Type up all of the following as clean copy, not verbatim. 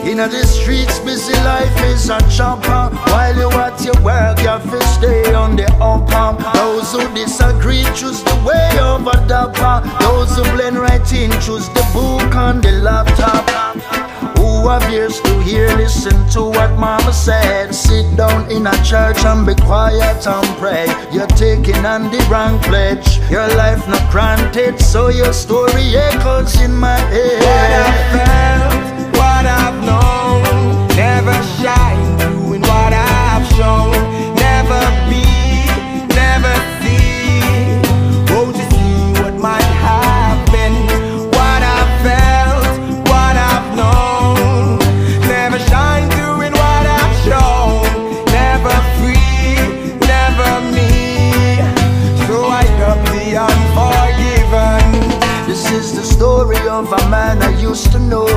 In the streets, busy life is a chopper. While you at your work, you have to stay on the upper. Those who disagree choose the way over the bar. Those who blend right in choose the book on the laptop. Who have ears to hear, listen to what mama said. Sit down in a church and be quiet and pray. You're taking on the wrong pledge. Your life not granted, so your story echoes in my head. What I've felt, what I've known, never shine doing what I've shown. Never be, never see. Won't you see what might have been? What I've felt, what I've known, never shine doing what I've shown. Never free, never me. So I love the unforgiven. This is the story of a man I used to know.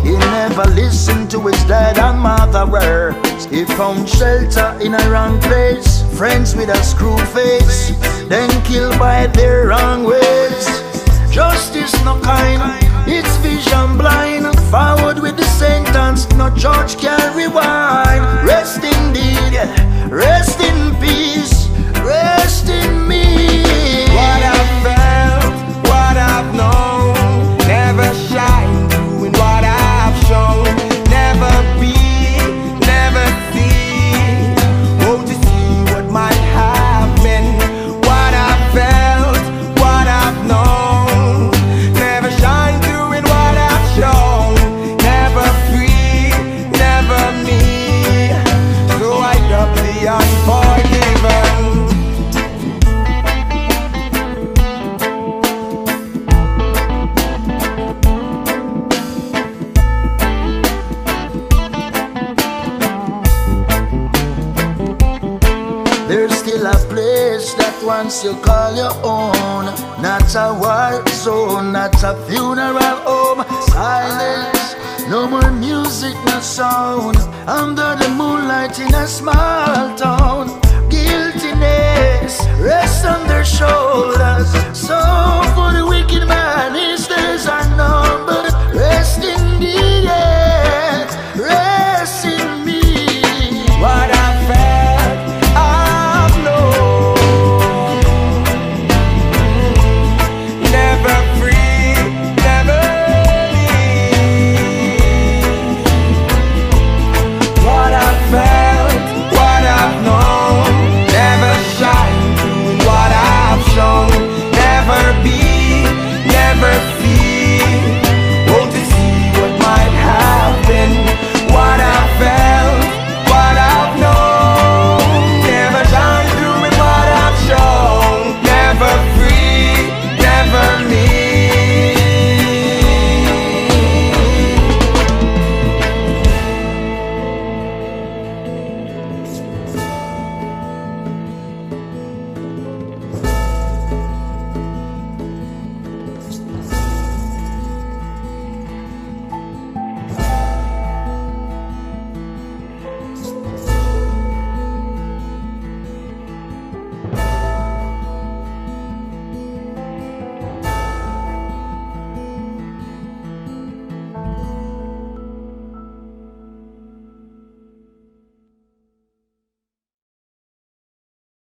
He never listened to his dad and mother words. He found shelter in a wrong place. Friends with a screw face, then killed by their wrong ways. Justice no kind, it's vision blind. Forward with the sentence, no judge can rewind. Rest indeed, rest in peace, rest in me. What I've felt, what I've known, never shine doing what I've shown. Never be, never see. Won't you see what might have been? What I've felt, what I've known, never shine doing what I've shown. Never free, never me. So I love the unforgiven. There's still a place that once you call your own. Not a war zone, not a funeral home. Silence, no more music, no sound. Under the moonlight in a small town. Guiltiness rests on their shoulders. So for the wicked